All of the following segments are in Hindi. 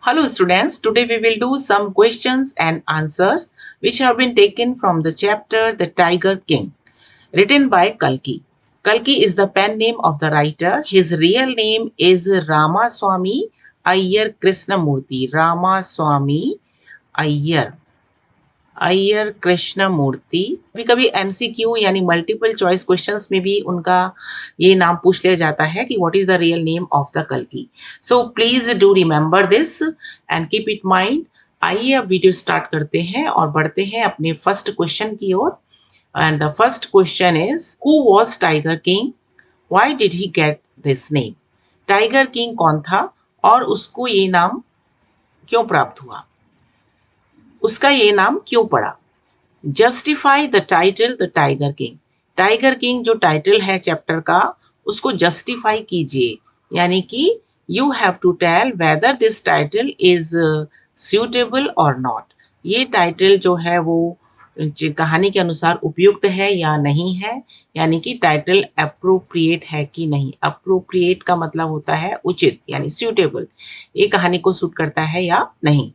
Hello students, today we will do some questions and answers which have been taken from the chapter The Tiger King, written by Kalki. Kalki is the pen name of the writer. His real name is Ramaswamy Iyer Krishnamurthy. Ramaswamy Iyer Krishna मूर्ति। कभी कभी एमसीक्यू यानी मल्टीपल चॉइस क्वेश्चंस में भी उनका ये नाम पूछ लिया जाता है कि what is the real name of the कल्कि। So please do remember this and keep it mind. आइए अब वीडियो स्टार्ट करते हैं और बढ़ते हैं अपने फर्स्ट क्वेश्चन की ओर। And the first question is who was tiger king, why did he get this name. Tiger king कौन था और उसको ये नाम क्यों प्राप्त हुआ, उसका ये नाम क्यों पड़ा। Justify the title the tiger king. Tiger king जो टाइटल है चैप्टर का उसको जस्टिफाई कीजिए, यानी कि you have to tell whether this title is suitable और नॉट। ये टाइटल जो है वो कहानी के अनुसार उपयुक्त है या नहीं है, यानी कि टाइटल अप्रोप्रिएट है कि नहीं। अप्रोप्रिएट का मतलब होता है उचित, यानी suitable, ये कहानी को सूट करता है या नहीं।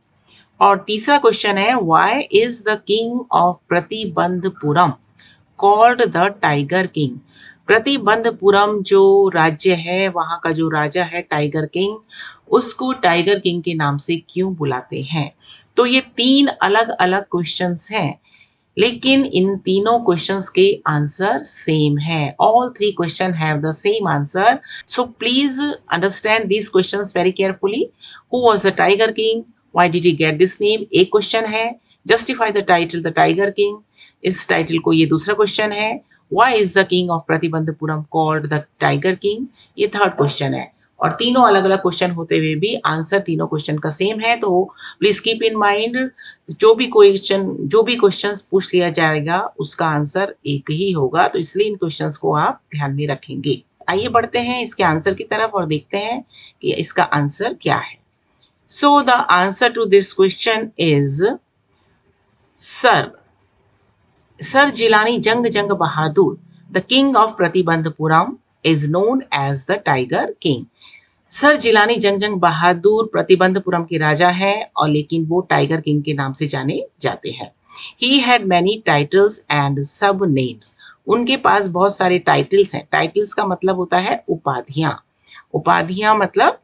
और तीसरा क्वेश्चन है why is the king of Pratibandapuram called the tiger king. Pratibandapuram जो राज्य है, वहां का जो राजा है टाइगर किंग, उसको टाइगर किंग के नाम से क्यों बुलाते हैं। तो ये तीन अलग अलग क्वेश्चंस हैं, लेकिन इन तीनों क्वेश्चंस के आंसर सेम है। All three question have the same answer. So please understand these questions very carefully. Who was the tiger king, why did he get this name, एक क्वेश्चन है। Justify the title the tiger king, इस टाइटल को ये दूसरा क्वेश्चन है। Why is the king of Pratibandapuram called the tiger king, ये थर्ड क्वेश्चन है। और तीनों अलग अलग क्वेश्चन होते हुए भी आंसर तीनों क्वेश्चन का सेम है। तो प्लीज कीप इन माइंड, जो भी क्वेश्चंस पूछ लिया जाएगा उसका आंसर एक ही होगा, तो इसलिए इन क्वेश्चंस को आप ध्यान में रखेंगे। आइए बढ़ते हैं इसके आंसर की तरफ और देखते हैं कि इसका आंसर क्या है। So the answer to this question is sir Jilani Jung Bahadur, the king of Pratibandhapuram is known as the tiger king. Sir Jilani Jung Bahadur Pratibandapuram के राजा हैं, और लेकिन वो टाइगर किंग के नाम से जाने जाते हैं। He had many titles and सब नेम्स। उनके पास बहुत सारे टाइटल्स हैं। टाइटल्स का मतलब होता है उपाधियां। उपाधियां मतलब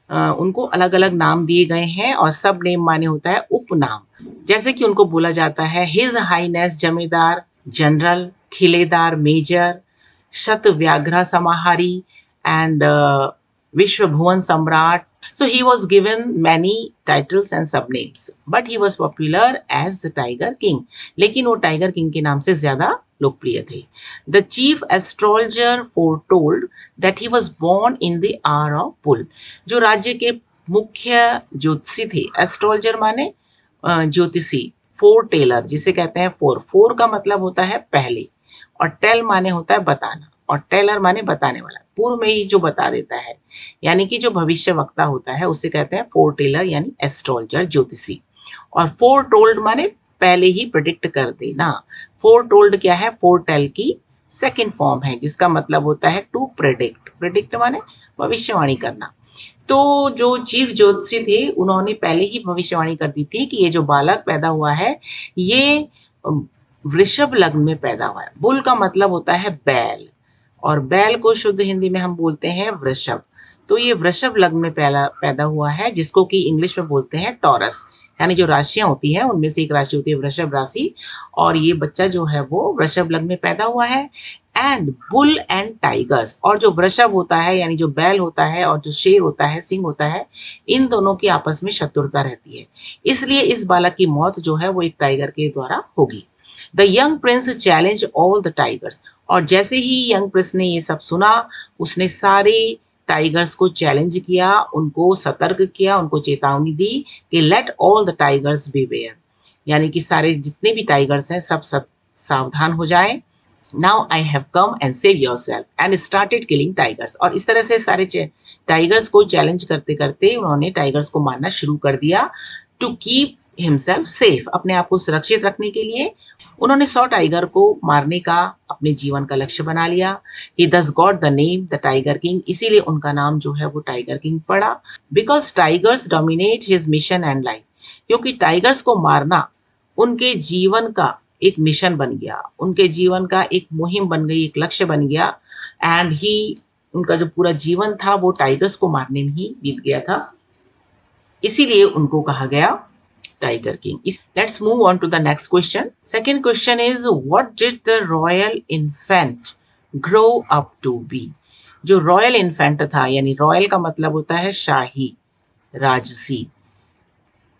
उनको अलग अलग नाम दिए गए हैं, और सब नेम माने होता है उपनाम। जैसे कि उनको बोला जाता है हिज हाईनेस जमींदार जनरल, खिलेदार मेजर, शत व्याघ्र समाहारी एंड विश्व भुवन सम्राट. So he was given many titles and subnames, but he was popular as the Tiger King. लेकिन वो टाइगर किंग के नाम से ज्यादा लोकप्रिय थे. The chief astrologer foretold that he was born in the hour of bull. जो राज्य के मुख्य ज्योतिषी थे, एस्ट्रोलॉजर माने ज्योतिषी, फोर टेलर जिसे कहते हैं। फोर का मतलब होता है पहले, और टेल माने होता है बताना, और टेलर माने बताने वाला, पूर्व में ही जो बता देता है, यानी कि जो भविष्य वक्ता होता है उसे कहते हैं फोर टेलर यानी एस्ट्रोलॉजर ज्योतिषी। और फोर टोल्ड माने पहले ही प्रेडिक्ट कर देना। फोर टोल्ड क्या है, फोर टेल की सेकेंड फॉर्म है, जिसका मतलब होता है टू प्रेडिक्ट। प्रेडिक्ट माने भविष्यवाणी करना। तो जो चीफ ज्योतिषी थे उन्होंने पहले ही भविष्यवाणी कर दी थी कि ये जो बालक पैदा हुआ है ये वृषभ लग्न में पैदा हुआ है। बुल का मतलब होता है बैल, और बैल को शुद्ध हिंदी में हम बोलते हैं वृषभ। तो ये वृषभ लग्न में पैदा हुआ है, जिसको कि इंग्लिश में बोलते हैं टॉरस, यानी जो राशियां होती हैं उनमें से एक राशि होती है वृषभ राशि, और ये बच्चा जो है वो वृषभ लग्न में पैदा हुआ है। एंड बुल एंड टाइगर्स, और जो वृषभ होता है यानी जो बैल होता है और जो शेर होता है, सिंह होता है, इन दोनों की आपस में शत्रुता रहती है, इसलिए इस बालक की मौत जो है वो एक टाइगर के द्वारा होगी। The young Prince challenge all the tigers, और जैसे ही यंग प्रिंस ने ये सब सुना उसने सारे टाइगर्स को चैलेंज किया, उनको सतर्क किया, उनको चेतावनी दी कि let all the tigers beware, यानी कि सारे जितने भी टाइगर्स हैं सब सावधान हो जाए। Now I have come and save your self and started killing tigers, और इस तरह से सारे टाइगर्स को चैलेंज करते करते उन्होंने टाइगर्स को मारना शुरू कर दिया। टू कीप हिमसेल्फ सेफ, अपने आप को सुरक्षित रखने के लिए उन्होंने 100 टाइगर को मारने का अपने जीवन का लक्ष्य बना लिया। ही दस got the name the tiger king, इसीलिए उनका नाम जो है वो टाइगर किंग पड़ा। Because tigers dominate his mission and life, क्योंकि टाइगर्स को मारना उनके जीवन का एक मिशन बन गया, उनके जीवन का एक मुहिम बन गई, एक लक्ष्य बन गया। एंड ही, उनका जो पूरा जीवन था वो टाइगर्स को मारने में ही बीत गया था, इसीलिए उनको कहा गया tiger king. Let's move on to the next question. Second question is what did the royal infant grow up to be. जो रॉयल इन्फेंट था, यानी रॉयल का मतलब होता है शाही, राजसी,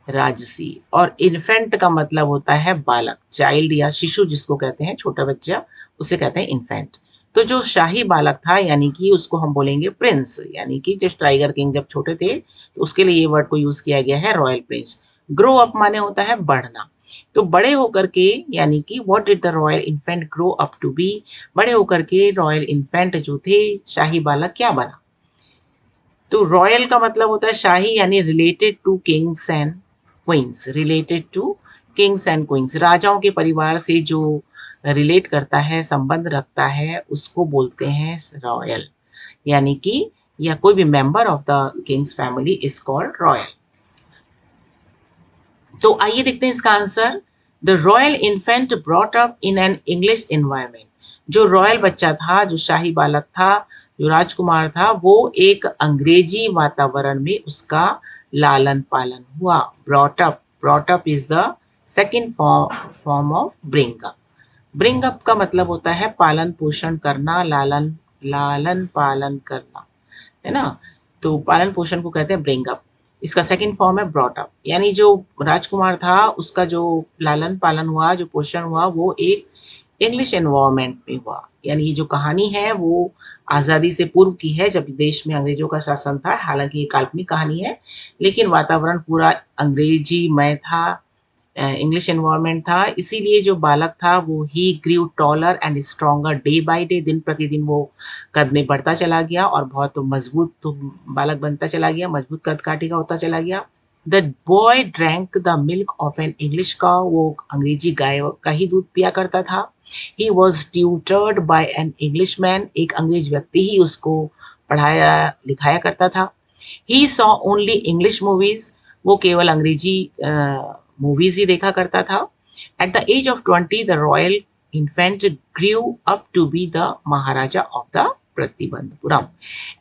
राजसी, और इन्फेंट का मतलब होता है बालक, चाइल्ड या शिशु जिसको कहते हैं, छोटा बच्चा, उसे कहते हैं इन्फेंट। तो जो शाही बालक था, यानी कि उसको हम बोलेंगे प्रिंस, यानी कि जो टाइगर किंग जब छोटे थे तो उसके लिए ये वर्ड को यूज किया गया है रॉयल प्रिंस। ग्रो अप माने होता है बढ़ना, तो बड़े होकर के, यानी कि what did the royal infant grow up to be, बड़े होकर के रॉयल इन्फेंट जो थे, शाही बालक, क्या बना। तो रॉयल का मतलब होता है शाही, यानी related to kings and queens, related to kings and queens, राजाओं के परिवार से जो रिलेट करता है, संबंध रखता है, उसको बोलते हैं रॉयल, यानी कि या कोई भी member of the Kings family is called royal. तो आइए देखते हैं इसका answer. The royal infant brought up in an English environment, जो रॉयल बच्चा था, जो शाही बालक था, जो राजकुमार था, वो एक अंग्रेजी वातावरण में उसका लालन पालन हुआ। Brought up is the second form of bring up. Bring up का मतलब होता है पालन पोषण करना, लालन लालन पालन करना, है ना। तो पालन पोषण को कहते हैं ब्रिंग अप। इसका सेकंड फॉर्म है ब्रॉट अप, यानी जो राजकुमार था उसका जो लालन पालन हुआ, जो पोषण हुआ, वो एक इंग्लिश एनवायरनमेंट में हुआ। यानी ये जो कहानी है वो आज़ादी से पूर्व की है, जब देश में अंग्रेजों का शासन था। हालांकि ये काल्पनिक कहानी है, लेकिन वातावरण पूरा अंग्रेजीमय था, इंग्लिश एनवायरनमेंट था। इसीलिए जो बालक था वो he grew taller and stronger day by day, दिन प्रतिदिन वो कद में बढ़ता चला गया और बहुत मजबूत तो बालक बनता चला गया, मजबूत कद काठी का होता चला गया। The boy drank the milk of an English cow, वो अंग्रेजी गाय का ही दूध पिया करता था। He was tutored by an English man, एक अंग्रेज व्यक्ति ही उसको पढ़ाया लिखाया करता था। He saw only English movies, वो केवल अंग्रेजी मूवीज ही देखा करता था। At the age of 20 the royal infant grew up to be the Maharaja of the Pratibandhapuram.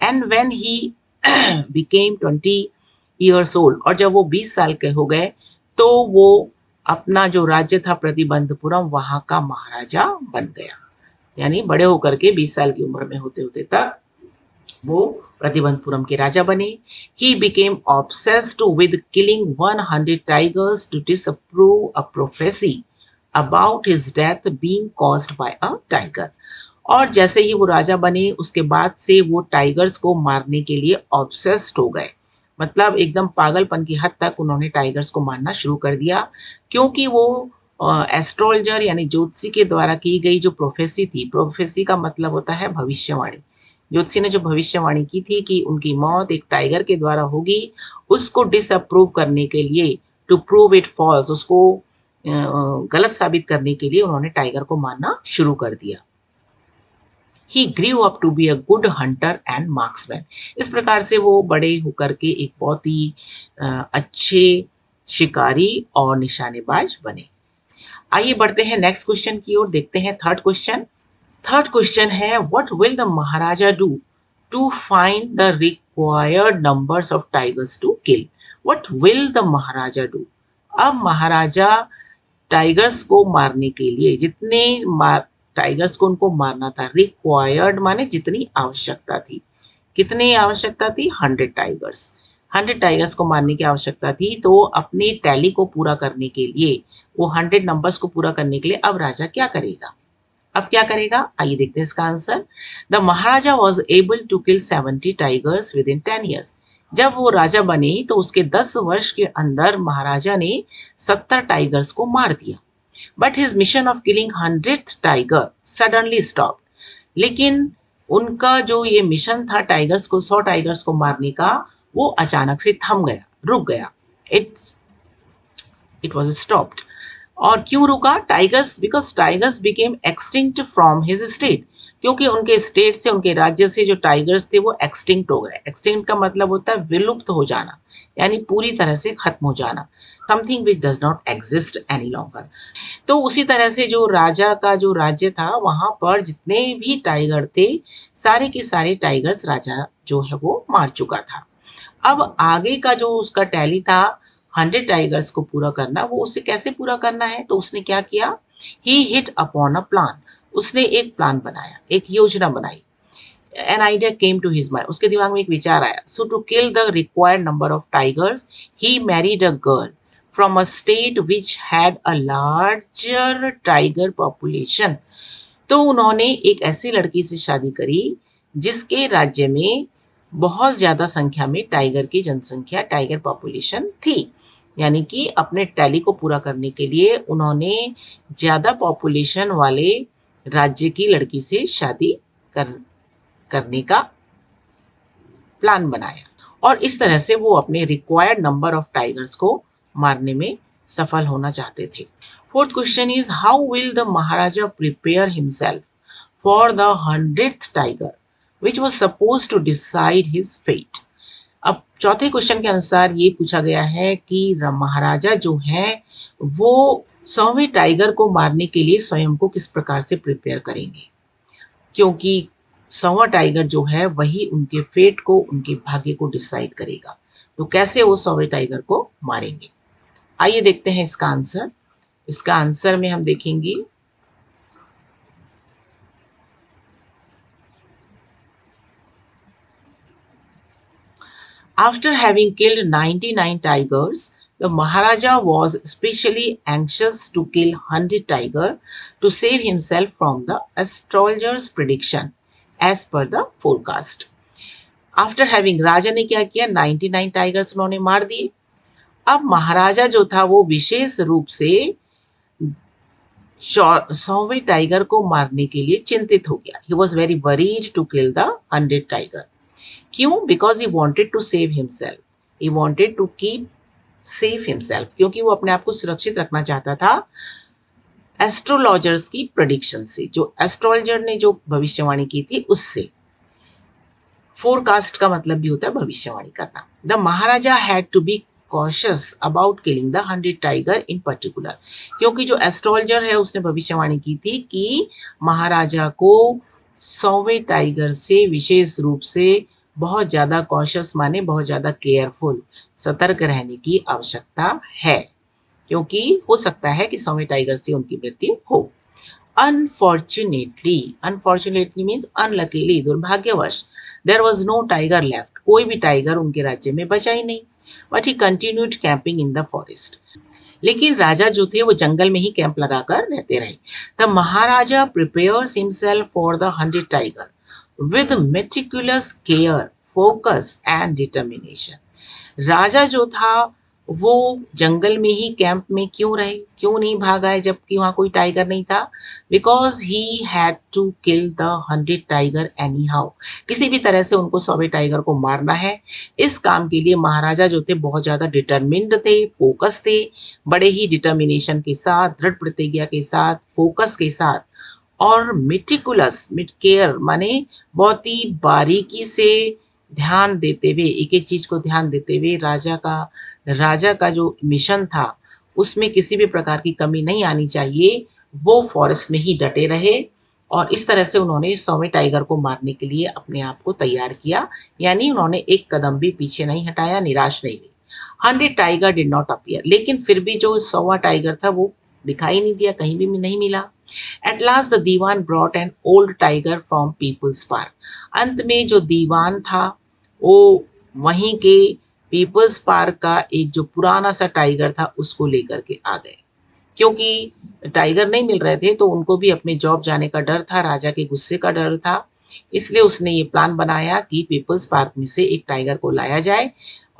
And when he became 20 years old, और जब वो 20 साल के हो गए तो वो अपना जो राज्य था प्रतिबंधपुरम, वहां का महाराजा बन गया। यानी बड़े होकर के 20 साल की उम्र में होते होते तक वो प्रतिबंधपुरम के राजा बने। He became obsessed with killing 100 tigers to disapprove a prophecy about his death being caused by a tiger. और जैसे ही वो राजा बने उसके बाद से वो टाइगर्स को मारने के लिए ऑब्सेस्ड हो गए, मतलब एकदम पागलपन की हद तक उन्होंने टाइगर्स को मारना शुरू कर दिया, क्योंकि वो एस्ट्रोलॉजर यानी ज्योतिषी के द्वारा की गई जो प्रोफेसी थी, प्रोफेसी का मतलब होता है भविष्यवाणी, ज्योतिषी ने जो भविष्यवाणी की थी कि उनकी मौत एक टाइगर के द्वारा होगी, उसको डिसअप्रूव करने के लिए, टू प्रूव इट फॉल्स, उसको गलत साबित करने के लिए उन्होंने टाइगर को मारना शुरू कर दिया। He grew up to be a good hunter and marksman, इस प्रकार से वो बड़े होकर के एक बहुत ही अच्छे शिकारी और निशानेबाज बने। आइए बढ़ते हैं नेक्स्ट क्वेश्चन की ओर, देखते हैं थर्ड क्वेश्चन। थर्ड क्वेश्चन है what will the Maharaja do to find the required numbers of tigers to kill. What will the Maharaja do, अब महाराजा टाइगर्स को मारने के लिए जितने टाइगर्स को उनको मारना था, रिक्वायर्ड माने जितनी आवश्यकता थी, कितनी आवश्यकता थी, 100 टाइगर्स, 100 टाइगर्स को मारने की आवश्यकता थी। तो अपनी टैली को पूरा करने के लिए, वो 100 नंबर्स को पूरा करने के लिए अब राजा क्या करेगा, अब क्या करेगा, आइए देखते हैं इसका answer. The Maharaja was able to kill 70 tigers within 10 years, जब वो राजा बने तो उसके 10 वर्ष के अंदर महाराजा ने 70 टाइगर्स को मार दिया। But his mission of killing 100th tiger suddenly stop, लेकिन उनका जो ये मिशन था टाइगर्स को, 100 टाइगर्स को मारने का, वो अचानक से थम गया, रुक गया। It it was stopped. और क्यों रुका? Tigers, because tigers became extinct from his state, क्योंकि उनके स्टेट से, उनके राज्य से जो टाइगर्स थे वो एक्सटिंक्ट हो गए। एक्सटिंक्ट का मतलब होता है विलुप्त हो जाना, यानी पूरी तरह से खत्म हो जाना, something which does not exist any longer. तो उसी तरह से जो राजा का जो राज्य था वहां पर जितने भी टाइगर थे, सारे के सारे टाइगर्स राजा जो है वो मार चुका था। अब आगे का जो उसका टैली था 100 टाइगर्स को पूरा करना, वो उसे कैसे पूरा करना है, तो उसने क्या किया? He hit upon a plan. उसने एक प्लान बनाया, एक योजना बनाई। An idea came to his mind, उसके दिमाग में एक विचार आया। So to kill the required number of tigers he married a girl from a state which had a larger tiger population. तो उन्होंने एक ऐसी लड़की से शादी करी जिसके राज्य में बहुत ज्यादा संख्या में टाइगर की जनसंख्या, टाइगर पॉपुलेशन थी। यानी कि अपने टैली को पूरा करने के लिए उन्होंने ज्यादा पॉपुलेशन वाले राज्य की लड़की से शादी करने का प्लान बनाया, और इस तरह से वो अपने रिक्वायर्ड नंबर ऑफ टाइगर्स को मारने में सफल होना चाहते थे। Fourth question is how will the Maharaja prepare himself for the 100th tiger which was suppose to decide his fate. अब चौथे क्वेश्चन के अनुसार ये पूछा गया है कि महाराजा जो है वो 100वें टाइगर को मारने के लिए स्वयं को किस प्रकार से प्रिपेयर करेंगे, क्योंकि 100वां टाइगर जो है वही उनके फेट को, उनके भाग्य को डिसाइड करेगा। तो कैसे वो 100वें टाइगर को मारेंगे, आइए देखते हैं इसका आंसर। इसका आंसर में हम देखेंगे after having killed 99 tigers, the Maharaja was especially anxious to kill 100 tiger to save himself from the astrologer's prediction as per the forecast. After having, राजा ने क्या किया? 99 टाइगर्स उन्होंने मार दिए। अब महाराजा जो था वो विशेष रूप से 100वें टाइगर को मारने के लिए चिंतित हो गया। He was very worried to kill the 100 tiger. क्यों? Because he wanted to save himself, he wanted to keep safe himself, क्योंकि वो अपने आप को सुरक्षित रखना चाहता था एस्ट्रोलॉजर्स की प्रेडिक्शन से, जो एस्ट्रोलॉजर ने जो भविष्यवाणी की थी उससे। फोरकास्ट का मतलब भी होता है भविष्यवाणी करना। The Maharaja had to be cautious about killing the 100 tiger in particular, क्योंकि जो एस्ट्रोलॉजर है उसने भविष्यवाणी की थी कि महाराजा को 100वें टाइगर से विशेष रूप से बहुत ज्यादा कॉशियस माने बहुत ज्यादा केयरफुल, सतर्क रहने की आवश्यकता है, क्योंकि हो सकता है कि 100वें टाइगर से उनकी मृत्यु हो। अनफॉर्चुनेटली, अनफॉर्चुनेटली मीन्स अनलकीली, दुर्भाग्यवश, there was no tiger left, कोई भी टाइगर उनके राज्य में बचा ही नहीं। But he continued camping in the forest, लेकिन राजा जो थे वो जंगल में ही कैंप लगाकर रहते रहे। The Maharaja prepares himself for the 100 tiger with meticulous care, focus and determination. राजा जो था वो जंगल में ही कैंप में क्यों रहे, क्यों नहीं भाग आए जबकि वहां कोई टाइगर नहीं था? Because he had to kill the 100 tiger anyhow, किसी भी तरह से उनको 100वें टाइगर को मारना है। इस काम के लिए महाराजा जो थे बहुत ज्यादा डिटरमिन्ड थे, फोकस थे, बड़े ही डिटर्मिनेशन के साथ, दृढ़ प्रतिज्ञा के साथ, फोकस के साथ, और मेटिकुलस, मिट केयर माने बहुत ही बारीकी से ध्यान देते हुए, एक एक चीज को ध्यान देते हुए राजा का जो मिशन था उसमें किसी भी प्रकार की कमी नहीं आनी चाहिए, वो फॉरेस्ट में ही डटे रहे। और इस तरह से उन्होंने 100वें टाइगर को मारने के लिए अपने आप को तैयार किया, यानी उन्होंने एक कदम भी पीछे नहीं हटाया, निराश नहीं हुई। 100 टाइगर डिड नॉट अपीयर, लेकिन फिर भी जो 100वां टाइगर था वो दिखाई नहीं दिया, कहीं भी नहीं मिला। At last the Dewan brought an old tiger from people's park, अंत में जो दीवान था वो वहीं के पीपल्स पार्क का एक जो पुराना सा टाइगर था उसको लेकर के आ गए, क्योंकि टाइगर नहीं मिल रहे थे तो उनको भी अपने जॉब जाने का डर था, राजा के गुस्से का डर था। इसलिए उसने ये प्लान बनाया कि पीपल्स पार्क में से एक टाइगर को लाया जाए,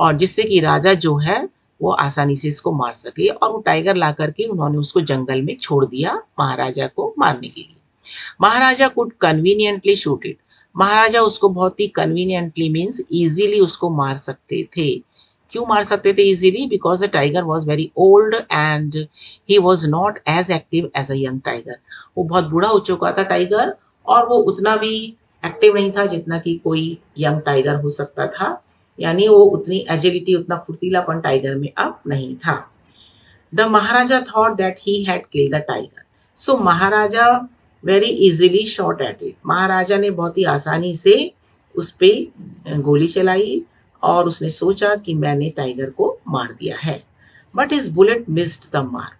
और जिससे कि राजा जो है वो आसानी से इसको मार सके। और वो टाइगर ला करके उन्होंने उसको जंगल में छोड़ दिया महाराजा को मारने के लिए। महाराजा कुड कन्वीनियंटली शूट इट, महाराजा उसको बहुत ही कन्वीनियंटली मीन्स इजीली उसको मार सकते थे। क्यों मार सकते थे easily? Because the tiger was very old and he was not as active as a young tiger. वो बहुत बूढ़ा हो चुका था टाइगर, और वो उतना भी एक्टिव नहीं था जितना कि कोई यंग टाइगर हो सकता था। यानी वो उतनी एजिलिटी, उतना फुर्तीलापन टाइगर में अब नहीं था। The Maharaja thought that he had killed the tiger. So Maharaja very easily shot at it. महाराजा ने बहुत ही आसानी से उस पे गोली चलाई और उसने सोचा कि मैंने टाइगर को मार दिया है। But his bullet missed the mark.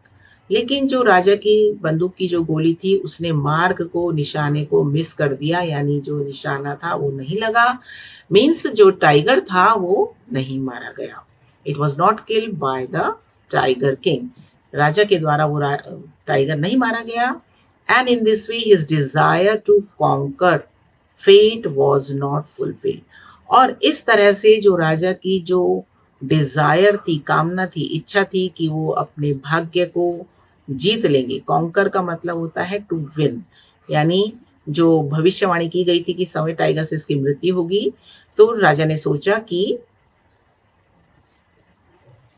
लेकिन जो राजा की बंदूक की जो गोली थी उसने मार्क को, निशाने को मिस कर दिया, यानी जो निशाना था वो नहीं लगा। मीन्स जो टाइगर था वो नहीं मारा गया। It was not killed by the tiger king. राजा के द्वारा वो टाइगर नहीं मारा गया। And in this way his desire to conquer fate was not fulfilled. और इस तरह से जो राजा की जो डिजायर थी, कामना थी, इच्छा थी कि वो अपने भाग्य को जीत लेंगे। कॉन्कर का मतलब होता है टू विन, यानी जो भविष्यवाणी की गई थी कि समय टाइगर से इसकी मृत्यु होगी, तो राजा ने सोचा कि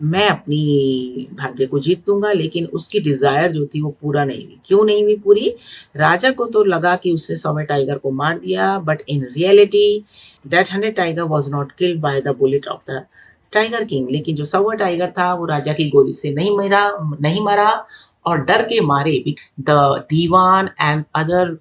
मैं अपनी भाग्य को जीत लूंगा। लेकिन उसकी डिजायर जो थी वो पूरा नहीं हुई। क्यों नहीं हुई पूरी? राजा को तो लगा कि उसने सौम्य टाइगर को मार दिया, but in reality that 100 tiger was not killed by the bullet of the tiger king. लेकिन जो 100वां टाइगर था वो राजा की गोली से नहीं मरा, और डर के मारे द दीवान एंड अदर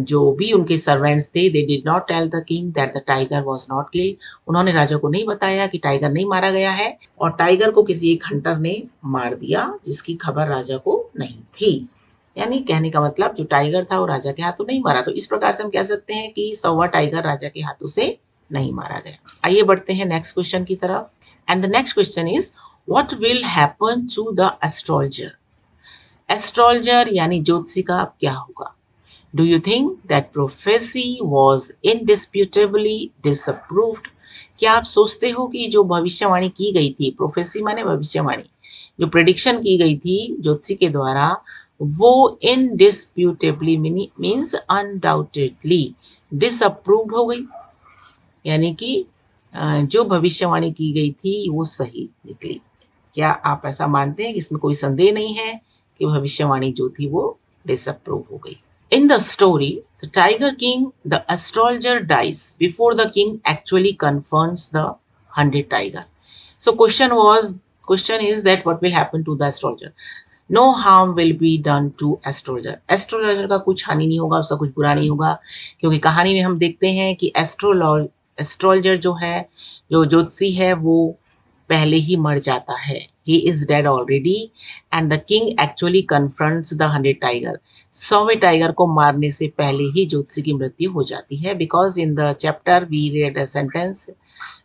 जो भी उनके सर्वेंट्स थे, they did not tell the king that the tiger was not killed. उन्होंने राजा को नहीं बताया कि टाइगर नहीं मारा गया है, और टाइगर को किसी एक हंटर ने मार दिया जिसकी खबर राजा को नहीं थी। यानी कहने का मतलब जो टाइगर था वो राजा के हाथों नहीं मारा। तो इस प्रकार से हम कह सकते हैं कि 100वां टाइगर राजा के हाथों से नहीं मारा गया। आइए बढ़ते हैं नेक्स्ट क्वेश्चन की तरफ। And the next question is what will happen to the astrologer. Astrologer यानी ज्योतिषी का अब क्या होगा? Do you think that prophecy was indisputably disapproved? क्या आप सोचते हो कि जो भविष्यवाणी की गई थी, प्रोफेसी माने भविष्यवाणी, जो प्रेडिक्शन की गई थी ज्योतिषी के द्वारा, वो indisputably मीन्स अनडाउटेडली डिसअप्रूव्ड हो गई? यानी कि जो भविष्यवाणी की गई थी वो सही निकली। क्या आप ऐसा मानते हैं कि इसमें कोई संदेह नहीं है कि भविष्यवाणी जो थी वो डिसअप्रूव हो गई? In the story, the Tiger King, the astrologer dies before the king actually confronts the 100 tiger. So question is that what will happen to the astrologer? No harm will be done to astrologer. Astrologer का कुछ हानि नहीं होगा, उसका कुछ बुरा नहीं होगा, क्योंकि कहानी में हम देखते हैं कि एस्ट्रोलॉजर जो है, जो ज्योतिषी है, वो पहले ही मर जाता है। He is dead already and the king actually confronts the 100 tiger. 100वें tiger को मारने से पहले ही ज्योतिषी की मृत्यु हो जाती है। Because in the chapter we read a sentence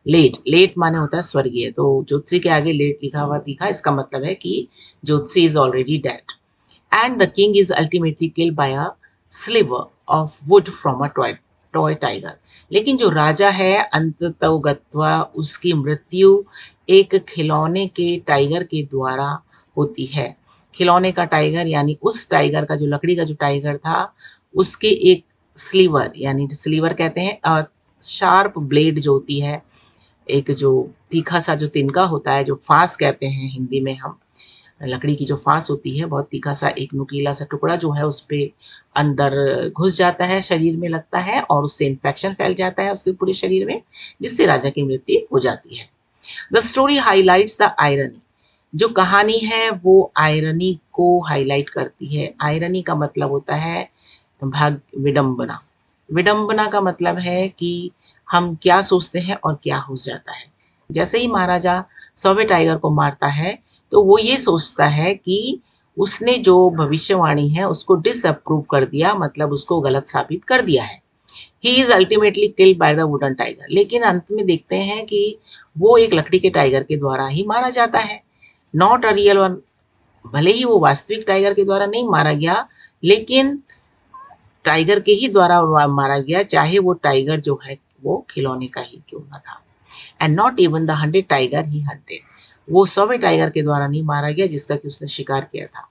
let माने होता है स्वर्गीय, तो ज्योतिषी के आगे लेट लिखा हुआ दिखा, इसका मतलब है कि ज्योतिषी is already dead. And the king is ultimately killed by a sliver of wood from a toy tiger. लेकिन जो राजा है अंततोगत्वा उसकी मृत्यु एक खिलौने के टाइगर के द्वारा होती है। खिलौने का टाइगर यानी उस टाइगर का, जो लकड़ी का जो टाइगर था, उसके एक स्लीवर, यानी स्लीवर कहते हैं शार्प ब्लेड जो होती है, एक जो तीखा सा जो तिनका होता है, जो फांस कहते हैं हिंदी में हम, लकड़ी की जो फांस होती है, बहुत तीखा सा एक नुकीला सा टुकड़ा जो है उस पे अंदर घुस जाता है, शरीर में लगता है और उससे इन्फेक्शन फैल जाता है उसके पूरे शरीर में, जिससे राजा की मृत्यु हो जाती है। The story highlights the irony. जो कहानी है वो आयरनी को हाईलाइट करती है। आयरनी का मतलब होता है विडंबना। विडंबना का मतलब है कि हम क्या सोचते हैं और क्या हो जाता है। जैसे ही महाराजा 100वें टाइगर को मारता है तो वो ये सोचता है कि उसने जो भविष्यवाणी है उसको डिसअप्रूव कर दिया, मतलब उसको गलत साबित कर दिया है। He is ultimately killed by the wooden tiger. लेकिन अंत में देखते हैं कि वो एक लकड़ी के टाइगर के द्वारा ही मारा जाता है, नॉट अ रियल वन। भले ही वो वास्तविक टाइगर के द्वारा नहीं मारा गया, लेकिन टाइगर के ही द्वारा मारा गया, चाहे वो टाइगर जो है वो खिलौने का ही क्यों ना था। And not even the 100 tiger he hunted. वो 100वें टाइगर के द्वारा नहीं मारा गया जिसका कि उसने शिकार किया था।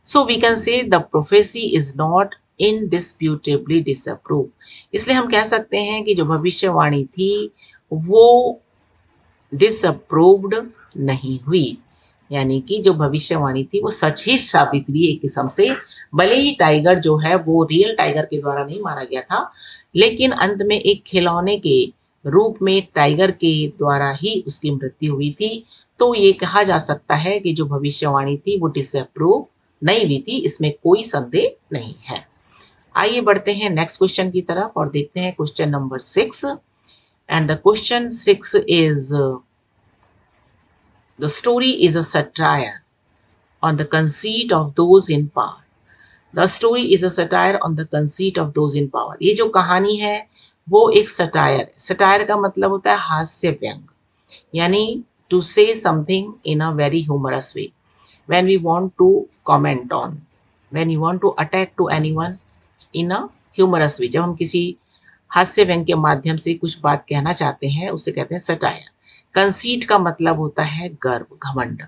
So we can say the prophecy is not indisputably disapprove. इसलिए हम कह सकते हैं कि जो भविष्यवाणी थी वो डिसअप्रूव्ड नहीं हुई, यानी कि जो भविष्यवाणी थी वो सच ही साबित हुई एक किस्म से। भले ही टाइगर जो है वो रियल टाइगर के द्वारा नहीं मारा गया था, लेकिन अंत में एक खिलौने के रूप में टाइगर के द्वारा ही उसकी मृत्यु हुई थी। तो ये कहा जा सकता है कि जो भविष्यवाणी थी वो डिसअप्रूव नहीं हुई थी, इसमें कोई संदेह नहीं है। आइए बढ़ते हैं नेक्स्ट क्वेश्चन की तरफ और देखते हैं question number 6। And the question 6 is the story is a satire on the conceit of those in power. The story is a satire on the conceit of those in power. ये जो कहानी है वो एक सटायर। सटायर का मतलब होता है हास्य व्यंग, यानी to say something in a very humorous way when we want to comment on, when you want to attack to anyone in a humorous way। जब हम किसी हास्य व्यंग के माध्यम से कुछ बात कहना चाहते हैं उसे कहते हैं सटायर। कंसीट का मतलब होता है गर्व, घमंड,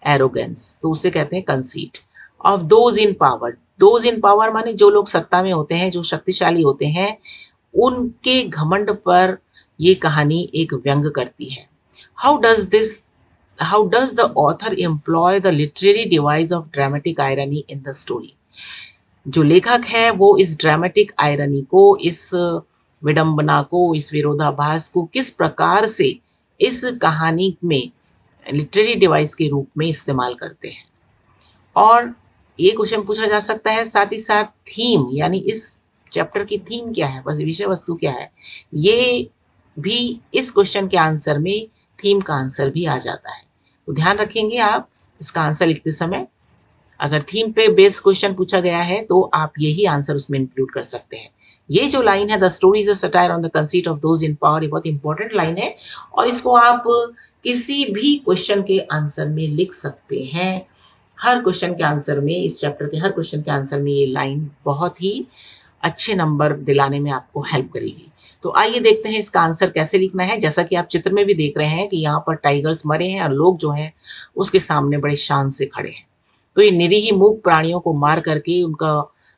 एरोगेंस, तो उसे कहते हैं conceit of those in power. Those in power माने जो लोग सत्ता में होते हैं, जो शक्तिशाली होते हैं, उनके घमंड पर ये कहानी एक व्यंग करती है। How does the author employ the literary device of dramatic irony in the story. जो लेखक है वो इस ड्रामेटिक आयरनी को, इस विडंबना को, इस विरोधाभास को किस प्रकार से इस कहानी में लिटरेरी डिवाइस के रूप में इस्तेमाल करते हैं। और ये क्वेश्चन पूछा जा सकता है साथ ही साथ थीम, यानी इस चैप्टर की थीम क्या है, बस विषय वस्तु क्या है, ये भी इस क्वेश्चन के आंसर में थीम का आंसर भी आ जाता है। तो ध्यान रखेंगे आप इसका आंसर लिखते समय, अगर थीम पे बेस्ड क्वेश्चन पूछा गया है तो आप यही आंसर उसमें इंक्लूड कर सकते हैं। ये जो लाइन है the story is a satire on the conceit of those in power, ये बहुत इंपॉर्टेंट लाइन है और इसको आप किसी भी क्वेश्चन के आंसर में लिख सकते हैं। हर क्वेश्चन के आंसर में, इस चैप्टर के हर क्वेश्चन के आंसर में ये लाइन बहुत ही अच्छे नंबर दिलाने में आपको हेल्प करेगी। तो आइए देखते हैं इसका आंसर कैसे लिखना है। जैसा कि आप चित्र में भी देख रहे हैं कि यहाँ पर टाइगर्स मरे हैं और लोग जो हैं उसके सामने बड़े शान से खड़े हैं। तो ये निरीह मूक प्राणियों को मार करके उनका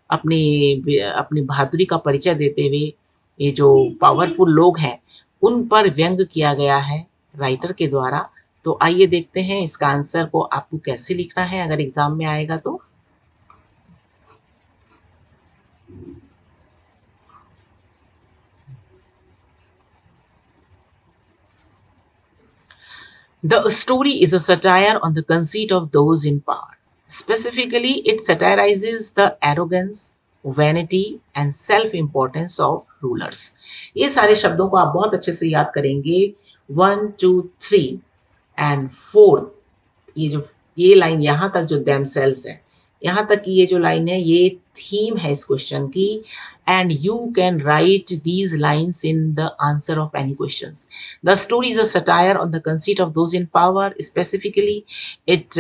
अपनी अपनी बहादुरी का परिचय देते हुए ये जो पावरफुल लोग हैं उन पर व्यंग किया गया है राइटर के द्वारा। तो आइए देखते हैं इसका आंसर को आपको कैसे लिखना है अगर एग्जाम में आएगा तो। The story is a satire on the conceit of those in power. Specifically, it satirizes the arrogance, vanity and self-importance of rulers. ये सारे शब्दों को आप बहुत अच्छे से याद करेंगे। 1, 2, 3 एंड 4, ये लाइन यहाँ तक जो themselves है, यहाँ तक की ये जो लाइन है ये थीम है इस क्वेश्चन की। And you can write these lines in the answer of any questions. The story is a satire on the conceit of those in power. Specifically it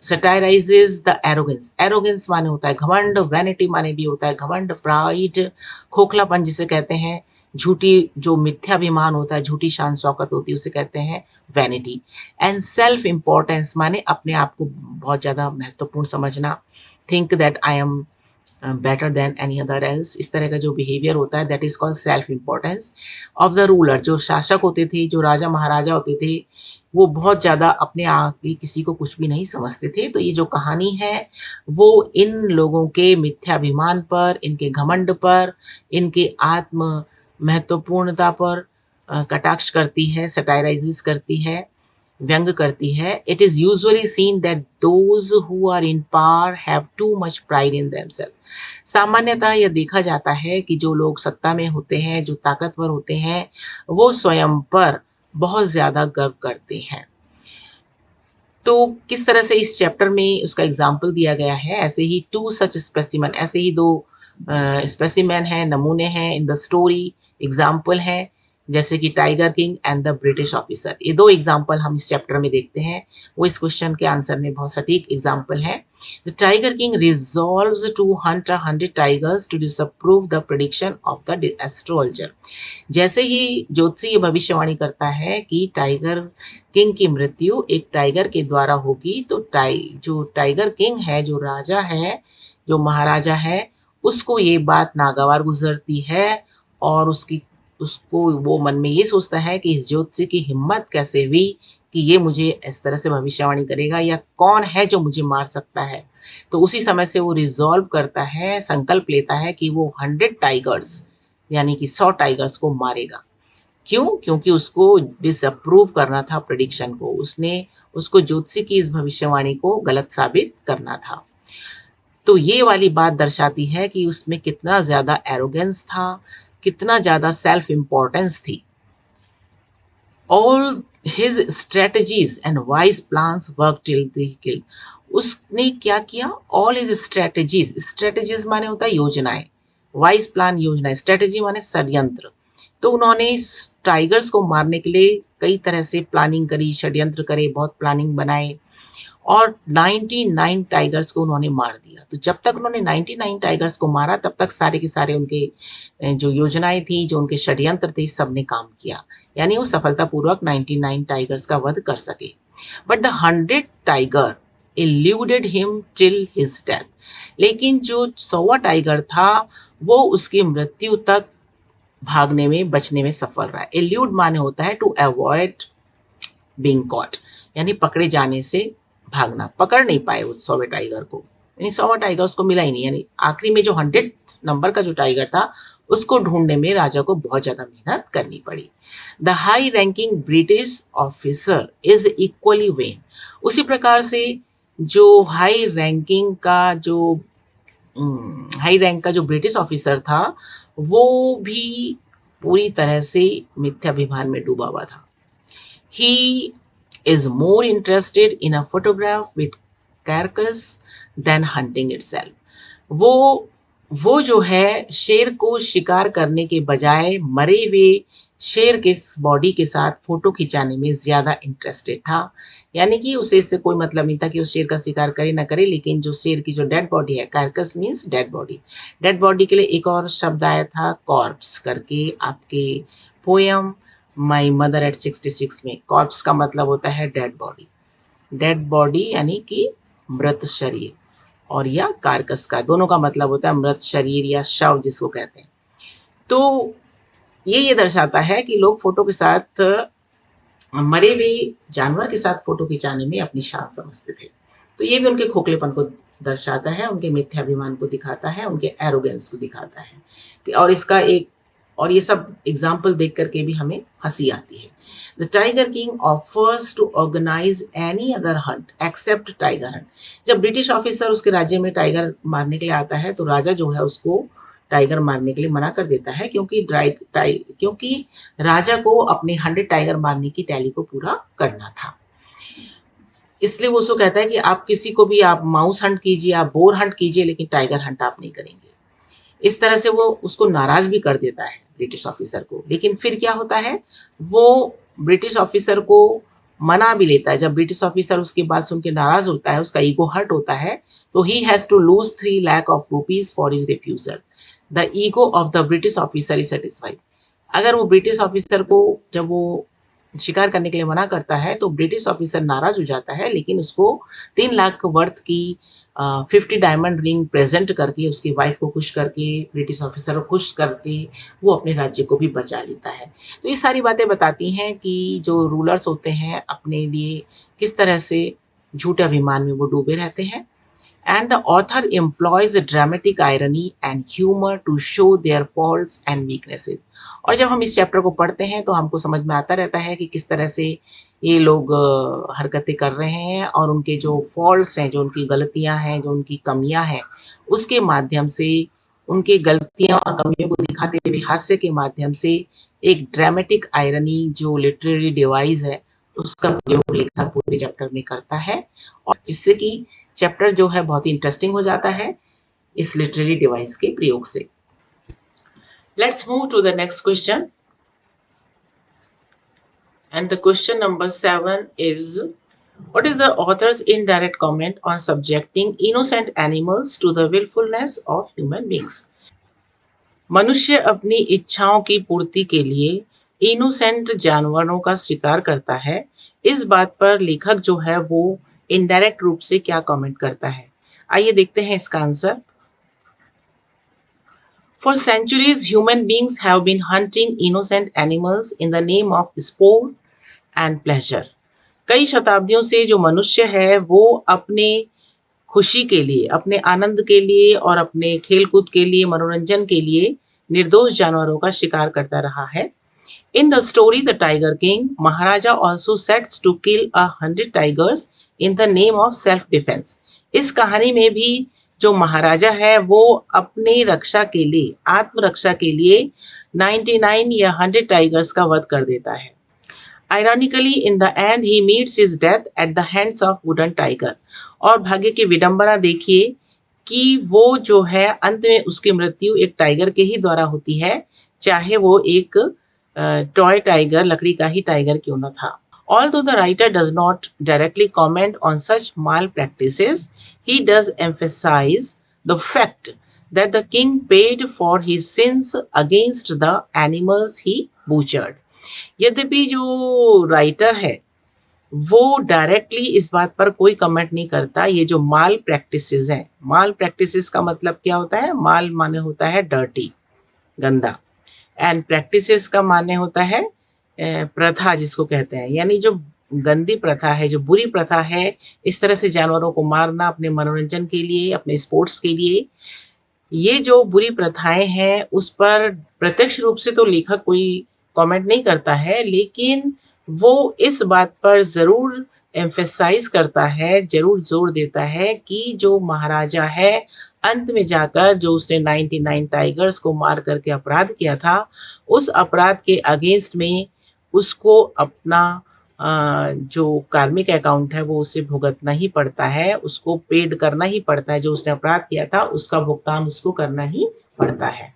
satirizes the arrogance. Arrogance माने होता है घमंड, वैनिटी माने भी होता है घमंड, प्राइड खोखलापन जिसे कहते हैं, झूठी जो मिथ्याभिमान होता है, झूठी शान शौकत होती है उसे कहते हैं वैनिटी। एंड सेल्फ इम्पोर्टेंस माने अपने आप को बहुत ज़्यादा महत्वपूर्ण समझना, think that I am better than any other else, इस तरह का जो बिहेवियर होता है that is called self importance of the ruler. जो शासक होते थे, जो राजा महाराजा होते थे, वो बहुत ज़्यादा अपने आगे किसी को कुछ भी नहीं समझते थे। तो ये जो कहानी है वो इन लोगों के मिथ्याभिमान पर, इनके घमंड पर, इनके आत्म महत्वपूर्णता पर कटाक्ष करती है, सटायराइजेस करती है, व्यंग करती है। It is usually seen that those who are in power have too much pride in themselves. सामान्यतः यह देखा जाता है कि जो लोग सत्ता में होते हैं, जो ताकतवर होते हैं, वो स्वयं पर बहुत ज्यादा गर्व करते हैं। तो किस तरह से इस चैप्टर में उसका एग्जाम्पल दिया गया है, ऐसे ही टू सच स्पेसिमन, ऐसे ही दो स्पेसिमेन हैं, नमूने हैं इन द स्टोरी, एग्जाम्पल हैं, जैसे कि tiger king and the British officer. ये दो एग्जाम्पल हम इस चैप्टर में देखते हैं, वो इस क्वेश्चन के आंसर में बहुत सटीक एग्जाम्पल है। The tiger king resolves to hunt 100 tigers to disapprove the prediction of the astrologer. जैसे ही ज्योतिषी ये भविष्यवाणी करता है कि टाइगर किंग की मृत्यु एक टाइगर के द्वारा होगी, तो जो टाइगर किंग है, जो राजा है, जो महाराजा है, उसको ये बात नागवार गुजरती है और उसकी उसको वो मन में ये सोचता है कि इस ज्योतिषी की हिम्मत कैसे हुई कि ये मुझे इस तरह से भविष्यवाणी करेगा, या कौन है जो मुझे मार सकता है। तो उसी समय से वो रिजॉल्व करता है, संकल्प लेता है कि वो 100 टाइगर्स यानी कि 100 टाइगर्स को मारेगा। क्यों? क्योंकि उसको डिसअप्रूव करना था प्रेडिक्शन को, उसने उसको ज्योतिषी की इस भविष्यवाणी को गलत साबित करना था। तो ये वाली बात दर्शाती है कि उसमें कितना ज़्यादा एरोगेंस था, कितना ज़्यादा सेल्फ इम्पोर्टेंस थी। All his strategies and wise plans work till the किल। उसने क्या किया? ऑल हिज स्ट्रेटजीज, स्ट्रेटजीज माने होता है योजनाएं, वाइज प्लान योजनाएं, स्ट्रेटजी माने षड्यंत्र। तो उन्होंने टाइगर्स को मारने के लिए कई तरह से प्लानिंग करी, षड्यंत्र करे, बहुत प्लानिंग बनाए, और 99 टाइगर्स को उन्होंने मार दिया। तो जब तक उन्होंने 99 टाइगर्स को मारा तब तक सारे के सारे उनके जो योजनाएं थी, जो उनके षड्यंत्र थे, सब ने काम किया, यानी वो सफलतापूर्वक 99 टाइगर्स का वध कर सके। But the 100 tiger eluded him till his death. लेकिन जो 100वां टाइगर था वो उसकी मृत्यु तक भागने में, बचने में सफल रहा। एल्यूड माने होता है टू अवॉइड बीइंग कॉट, यानी पकड़े जाने से भागना। पकड़ नहीं पाए उस 100वें टाइगर को, यानी 100वां टाइगर उसको मिला ही नहीं। यानी आखिरी में जो 100 नंबर का जो टाइगर था उसको ढूंढने में राजा को बहुत ज्यादा मेहनत करनी पड़ी। The high ranking British officer is equally when. उसी प्रकार से जो हाई रैंकिंग का जो हाई रैंक का जो ब्रिटिश ऑफिसर था वो भी पूरी तरह से मिथ्याभिमान में डूबा हुआ था। He is more interested in a photograph with carcass than hunting itself. वो वो जो है शेर को शिकार करने के बजाय मरे हुए शेर के बॉडी के साथ फोटो खिंचाने में ज्यादा इंटरेस्टेड था। यानी कि उसे इससे कोई मतलब नहीं था कि उस शेर का शिकार करे ना करे, लेकिन जो शेर की जो डेड बॉडी है, carcass means dead body, dead body के लिए एक और शब्द आया था कॉर्प्स करके आपके पोयम माई मदर एट 66 में। कॉर्प्स का मतलब होता है डेड बॉडी, डेड बॉडी यानी कि मृत शरीर, और या कार्कस का, दोनों का मतलब होता है मृत शरीर या शव जिसको कहते हैं। तो ये दर्शाता है कि लोग फोटो के साथ, मरे हुए जानवर के साथ फोटो खिंचाने में अपनी शान समझते थे। तो ये भी उनके खोखलेपन को दर्शाता है, उनके मिथ्याभिमान को दिखाता है, उनके एरोगेंस को दिखाता है। और इसका एक और ये सब एग्जाम्पल देख करके भी हमें हंसी आती है। The tiger king offers to organise any other hunt except tiger hunt. जब ब्रिटिश ऑफिसर उसके राज्य में टाइगर मारने के लिए आता है तो राजा जो है उसको टाइगर मारने के लिए मना कर देता है, क्योंकि राजा को अपने 100 टाइगर मारने की टैली को पूरा करना था। इसलिए वो उसको कहता है कि आप किसी को भी, आप माउस हंट कीजिए, आप बोर हंट कीजिए, लेकिन टाइगर हंट आप नहीं करेंगे। इस तरह से वो उसको नाराज भी कर देता है ब्रिटिश ऑफिसर को। लेकिन फिर क्या होता है, वो ब्रिटिश ऑफिसर को मना भी लेता है। जब ब्रिटिश ऑफिसर उसकी बात सुन के नाराज होता है, उसका ईगो हर्ट होता है, तो he has to lose 3 lakh of rupees for his refusal. The ego of the British officer is satisfied. अगर वो ब्रिटिश ऑफिसर को, जब वो शिकार करने के लिए मना करता है तो ब्रिटिश ऑफिसर नाराज हो जाता है, लेकिन उसको 3 लाख वर्थ की 50 डायमंड रिंग प्रेजेंट करके, उसकी वाइफ को खुश करके, ब्रिटिश ऑफिसर को खुश करके वो अपने राज्य को भी बचा लेता है। तो ये सारी बातें बताती हैं कि जो रूलर्स होते हैं अपने लिए किस तरह से झूठे अभिमान में वो डूबे रहते हैं। And the author employs a dramatic irony and humor to show their faults and weaknesses. और जब हम इस चैप्टर को पढ़ते हैं तो हमको समझ में आता रहता है कि किस तरह से ये लोग हरकतें कर रहे हैं, और उनके जो फॉल्ट्स हैं, जो उनकी गलतियां हैं, जो उनकी कमियां हैं, उसके माध्यम से, उनके गलतियां और कमियों को दिखाते हुए हास्य के माध्यम से एक ड्रामेटिक आयरनी जो लिटरेरी डिवाइस है उसका प्रयोग लेखक पूरे चैप्टर में करता है, और जिससे कि चैप्टर जो है बहुत ही इंटरेस्टिंग हो जाता है इस लिटरेरी डिवाइस के प्रयोग से। Let's move to the next question, and the question number 7 is what is the author's indirect comment on subjecting innocent animals to the wilfulness of human beings. मनुष्य अपनी इच्छाओं की पूर्ति के लिए इनोसेंट जानवरों का शिकार करता है। इस बात पर लेखक जो है वो इनडायरेक्ट रूप से क्या कमेंट करता है। आइए देखते हैं इसका answer. For centuries, human beings have been hunting innocent animals in the name of sport and pleasure. कई शताब्दियों से जो मनुष्य है वो अपने खुशी के लिए, अपने आनंद के लिए और अपने खेल-कूद के लिए, मनोरंजन के लिए निर्दोष जानवरों का शिकार करता रहा है। In the story The Tiger King, Maharaja also sets to kill 100 tigers in the name of self-defense. इस कहानी में भी जो महाराजा है वो अपनी रक्षा के लिए, आत्मरक्षा के लिए 99 या 100 टाइगर्स का वध कर देता है। Ironically, in the end, he meets his death at the hands of wooden tiger. और भाग्य की विडंबना देखिए कि वो जो है अंत में उसकी मृत्यु एक टाइगर के ही द्वारा होती है, चाहे वो एक टॉय टाइगर, लकड़ी का ही टाइगर क्यों न था। Although the writer does not directly comment on such malpractices, he does emphasize the fact that the king paid for his sins against the animals he butchered. यद्यपि जो राइटर है वो डायरेक्टली इस बात पर कोई कमेंट नहीं करता। ये जो माल प्रैक्टिसेस हैं, माल प्रैक्टिसेस का मतलब क्या होता है? माल माने होता है डर्टी, गंदा, एंड प्रैक्टिसेस का माने होता है प्रथा जिसको कहते हैं, यानी जो गंदी प्रथा है, जो बुरी प्रथा है, इस तरह से जानवरों को मारना अपने मनोरंजन के लिए, अपने स्पोर्ट्स के लिए, ये जो बुरी प्रथाएं हैं उस पर प्रत्यक्ष रूप से तो लेखक कोई कमेंट नहीं करता है, लेकिन वो इस बात पर ज़रूर एम्फेसाइज करता है, ज़रूर जोर देता है कि जो महाराजा है अंत में जाकर जो उसने 99 टाइगर्स को मार करके अपराध किया था, उस अपराध के अगेंस्ट में उसको अपना जो कार्मिक अकाउंट है वो उसे भुगतना ही पड़ता है, उसको पेड करना ही पड़ता है। जो उसने अपराध किया था उसका भुगतान उसको करना ही पड़ता है।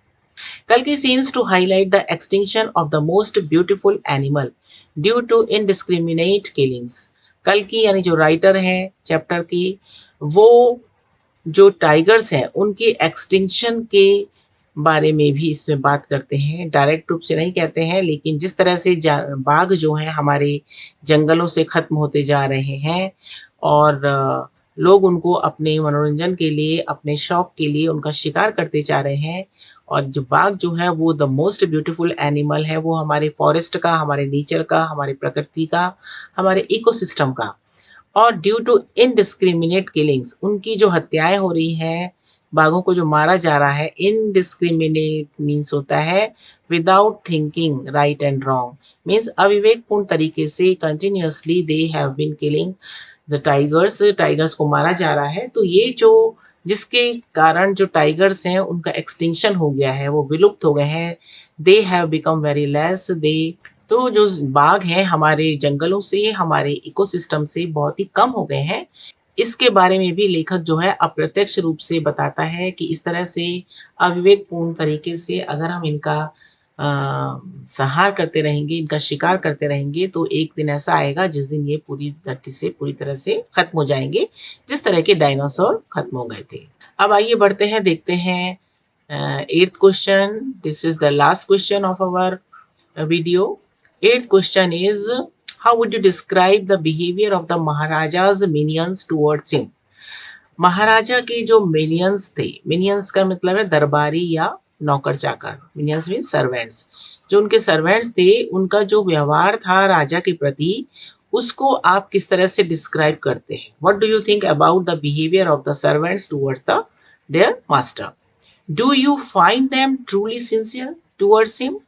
Kalki seems to highlight the extinction of the most beautiful animal due to indiscriminate killings. कल्कि यानी जो राइटर हैं चैप्टर की, वो जो टाइगर्स हैं उनके एक्सटिंक्शन के बारे में भी इसमें बात करते हैं। डायरेक्ट रूप से नहीं कहते हैं, लेकिन जिस तरह से बाघ जो हैं हमारे जंगलों से ख़त्म होते जा रहे हैं और लोग उनको अपने मनोरंजन के लिए, अपने शौक के लिए उनका शिकार करते जा रहे हैं, और जो बाघ जो है वो द मोस्ट ब्यूटीफुल एनिमल है, वो हमारे फॉरेस्ट का, हमारे नेचर का, हमारी प्रकृति का, हमारे इकोसिस्टम का। और ड्यू टू इनडिस्क्रिमिनेट किलिंग्स, उनकी जो हत्याएं हो रही हैं, बाघों को जो मारा जा रहा है, इनडिस्क्रिमिनेट मीन्स होता है without thinking right and wrong, means अविवेकपूर्ण तरीके से continuously they have been killing the tigers, tigers को मारा जा रहा है। तो ये जो जिसके कारण जो टाइगर्स हैं उनका एक्सटिंक्शन हो गया है, वो विलुप्त हो गए हैं, they have become very less, they, तो जो बाघ हैं हमारे जंगलों से, हमारे इकोसिस्टम से बहुत ही कम हो गए हैं। इसके बारे में भी लेखक जो है अप्रत्यक्ष रूप से बताता है कि इस तरह से अविवेकपूर्ण तरीके से अगर हम इनका संहार करते रहेंगे, इनका शिकार करते रहेंगे, तो एक दिन ऐसा आएगा जिस दिन ये पूरी धरती से पूरी तरह से खत्म हो जाएंगे, जिस तरह के डायनासोर खत्म हो गए थे। अब आइए बढ़ते हैं, देखते हैं 8th क्वेश्चन। This is the last question of our video. 8th question is, how would you describe the behaviour of the maharaja's minions towards him? महाराजा के जो मिनियंस थे, मिनियंस का मतलब है दरबारी या नौकर चाकर, मिनियंस मीन सर्वेंट्स, जो उनके सर्वेंट्स थे उनका जो व्यवहार था राजा के प्रति, उसको आप किस तरह से डिस्क्राइब करते हैं? What do you think about the behaviour of the servants towards the their master? Do you find them truly sincere towards him?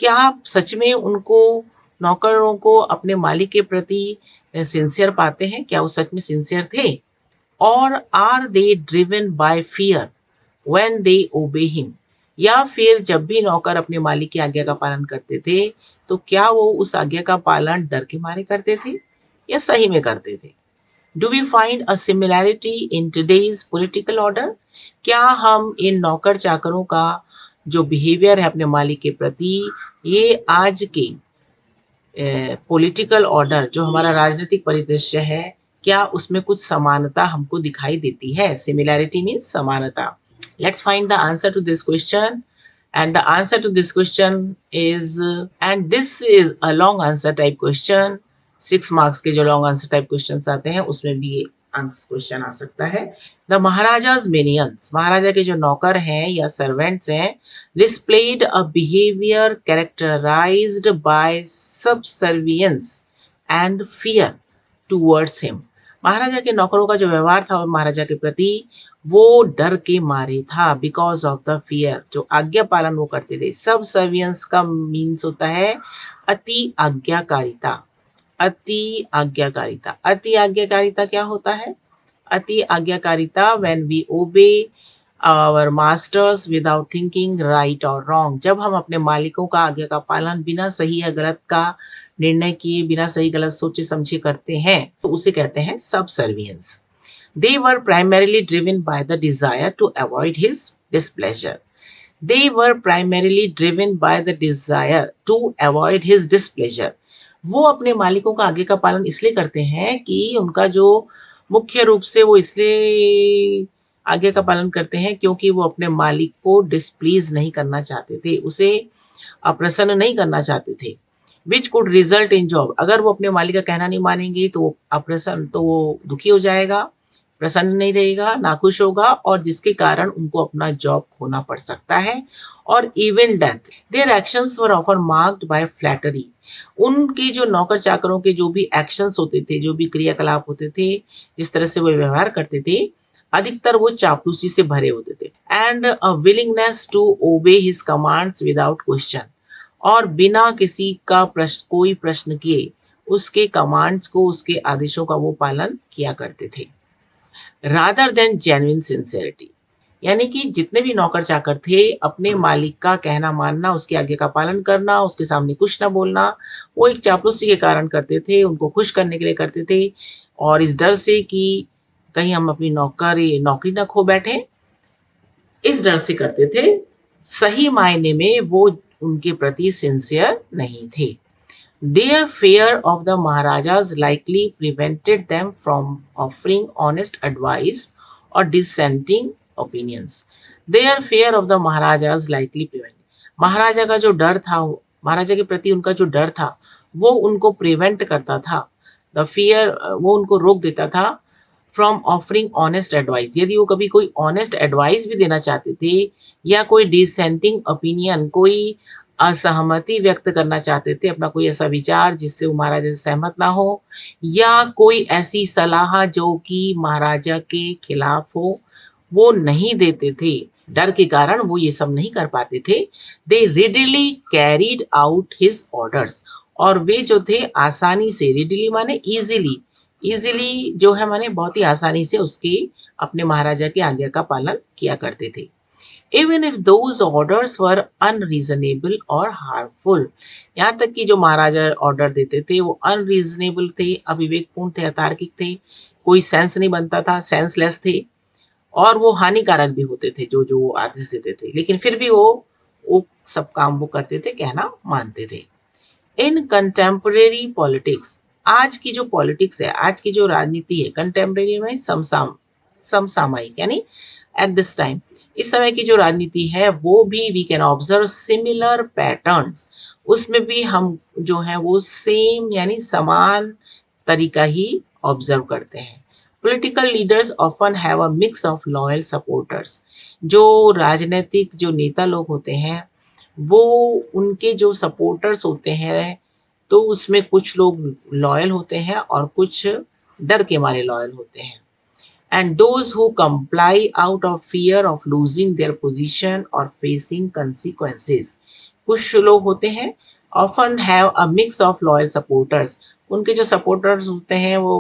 क्या आप सच में उनको, नौकरों को अपने मालिक के प्रति सिंसियर पाते हैं? क्या वो सच में सिंसियर थे? और are they driven by fear when they obey him? या फिर जब भी नौकर अपने मालिक की आज्ञा का पालन करते थे तो क्या वो उस आज्ञा का पालन डर के मारे करते थे या सही में करते थे? Do we find a similarity in today's political order? क्या हम इन नौकर चाकरों का जो बिहेवियर है अपने मालिक के प्रति, ये आज के पॉलिटिकल ऑर्डर, जो हमारा राजनीतिक परिदृश्य है, क्या उसमें कुछ समानता हमको दिखाई देती है? सिमिलैरिटी मीन्स समानता। Let's find the answer to this question, and the answer to this question is, and this is a long answer type question, 6 marks के जो long answer type questions आते हैं उसमें भी क्वेश्चन आ सकता है। द महाराजाज मिनियंस, महाराजा के जो नौकर हैं या सर्वेंट्स हैं, displayed a behaviour characterized by subservience and fear towards him. महाराजा के नौकरों का जो व्यवहार था महाराजा के प्रति वो डर के मारे था, बिकॉज ऑफ द फियर, जो आज्ञा पालन वो करते थे। सब सर्वियंस का मीन्स होता है अति आज्ञाकारिता। अति आज्ञाकारिता, अति आज्ञाकारिता क्या होता है? अति आज्ञाकारिता when we obey our masters without thinking right और रॉन्ग, जब हम अपने मालिकों का आज्ञा का पालन बिना सही या गलत का निर्णय किए, बिना सही गलत सोचे समझे करते हैं, तो उसे कहते हैं सबसर्वियंस। They were primarily driven by the desire to avoid his displeasure. They were primarily driven by the desire to avoid his displeasure. वो अपने मालिकों का आगे का पालन इसलिए करते हैं कि उनका जो मुख्य रूप से वो इसलिए आगे का पालन करते हैं क्योंकि वो अपने मालिक को डिस्प्लीज नहीं करना चाहते थे, उसे अप्रसन्न नहीं करना चाहते थे। Which could result in job, अगर वो अपने मालिक का कहना नहीं मानेंगे तो वो अप्रसन्न, तो वो दुखी हो जाएगा, प्रसन्न नहीं रहेगा, नाखुश होगा, और जिसके कारण उनको अपना जॉब खोना पड़ सकता है और even death. Their actions were often marked by flattery, उनके जो नौकर चाकरों के जो भी एक्शंस होते थे, जो भी क्रियाकलाप होते थे, जिस तरह से वो व्यवहार करते थे, अधिकतर वो चापलूसी से भरे होते थे। And a willingness to obey his commands without question, और बिना किसी का कोई प्रश्न किए उसके कमांड्स को, उसके आदेशों का वो पालन किया करते थे। रादर देन जेन्युइन सिंसियरिटी, यानी कि जितने भी नौकर चाकर थे अपने मालिक का कहना मानना, उसके आगे का पालन करना, उसके सामने कुछ ना बोलना, वो एक चापलूसी के कारण करते थे, उनको खुश करने के लिए करते थे, और इस डर से कि कहीं हम अपनी नौकरी ना खो बैठे, इस डर से करते थे। सही मायने में वो उनके प्रति सिंसियर नहीं थे। Their fear of the Maharajas likely prevented them from offering honest advice or dissenting opinions. Their fear of the Maharajas likely prevented. महाराजा का जो डर था, महाराजा के प्रति उनका जो डर था, वो उनको प्रिवेंट करता था। द फियर, वो उनको रोक देता था फ्रॉम ऑफरिंग ऑनेस्ट एडवाइस, यदि वो कभी कोई ऑनेस्ट एडवाइस भी देना चाहते थे या कोई डिसेंटिंग ओपिनियन, कोई असहमति व्यक्त करना चाहते थे, अपना कोई ऐसा विचार जिससे वो महाराजा से सहमत ना हो, या कोई ऐसी सलाह जो कि महाराजा के खिलाफ हो, वो नहीं देते थे। डर के कारण वो ये सब नहीं कर पाते थे। दे readily carried out his orders, और वे जो थे आसानी से, readily माने इजीली, इजीली जो है माने बहुत ही आसानी से उसके अपने महाराजा की आज्ञा का पालन किया करते थे। Even if those orders were unreasonable or harmful, यहाँ तक कि जो महाराजा ऑर्डर देते थे वो अनरीजनेबल थे, अविवेकपूर्ण थे, अतार्किक थे, कोई सेंस नहीं बनता था, सेंसलेस थे, और वो हानिकारक भी होते थे जो जो आदेश देते थे, लेकिन फिर भी वो सब काम वो करते थे, कहना मानते थे। इन कंटेम्परेरी पॉलिटिक्स, आज की जो पॉलिटिक्स है, आज की जो राजनीति है, कंटेम्परेरी में समसामयिक, यानी एट दिस टाइम, इस समय की जो राजनीति है वो भी we can observe similar patterns, उसमें भी हम जो है वो सेम यानी समान तरीका ही ऑब्जर्व करते हैं। Political leaders often have a mix of loyal supporters, जो राजनीतिक जो नेता लोग होते हैं वो, उनके जो सपोर्टर्स होते हैं, तो उसमें कुछ लोग लॉयल होते हैं और कुछ डर के मारे लॉयल होते हैं। And those who comply out of fear of losing their position or facing consequences. कुछ लोग होते हैं often have a mix of loyal supporters. उनके जो supporters होते हैं वो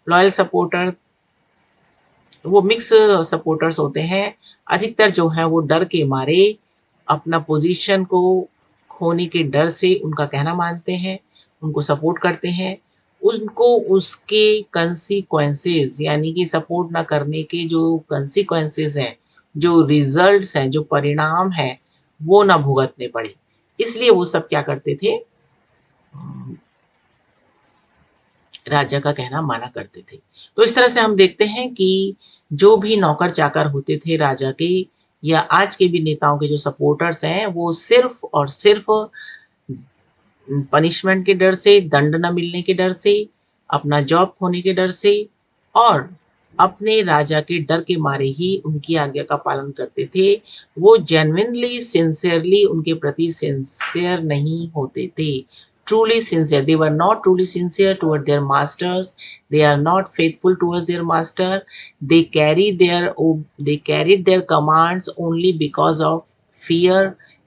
loyal supporter, वो mix supporters होते हैं। अधिकतर जो है वो डर के मारे, अपना पोजीशन को खोने के डर से उनका कहना मानते हैं, उनको सपोर्ट करते हैं, उनको उसके कंसीक्वेंसेस, यानी कि सपोर्ट ना करने के जो कंसीक्वेंसेस हैं, जो रिजल्ट्स हैं, जो परिणाम हैं, वो ना भुगतने पड़े, इसलिए वो सब क्या करते थे, राजा का कहना माना करते थे। तो इस तरह से हम देखते हैं कि जो भी नौकर चाकर होते थे राजा के, या आज के भी नेताओं के जो सपोर्टर्स हैं, वो सिर्फ और सिर्फ पनिशमेंट के डर से, दंड न मिलने के डर से, अपना जॉब खोने के डर से, और अपने राजा के डर के मारे ही उनकी आज्ञा का पालन करते थे। वो जेन्युइनली सिंसियरली उनके प्रति सिंसियर नहीं होते थे। Truly sincere. They were not truly sincere toward their masters. They are not faithful towards their master. They carried their commands only because of fear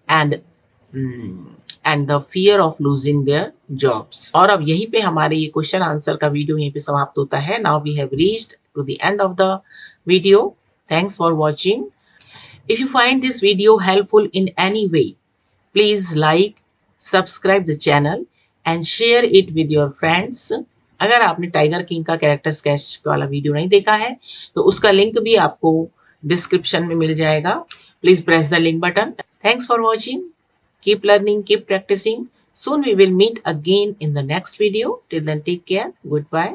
and and the fear of losing their jobs. और अब यहीं पे हमारे ये क्वेश्चन आंसर का वीडियो यहीं पे समाप्त होता है। Now we have reached to the end of the video. Thanks for watching. If you find this video helpful in any way, please like, subscribe the channel and share it with your friends. अगर आपने टाइगर किंग का कैरेक्टर स्केच वाला वीडियो नहीं देखा है तो उसका लिंक भी आपको डिस्क्रिप्शन में मिल जाएगा। Please press the link button. Thanks for watching. Keep learning, keep practicing. Soon we will meet again in the next video. Till then, take care. Goodbye.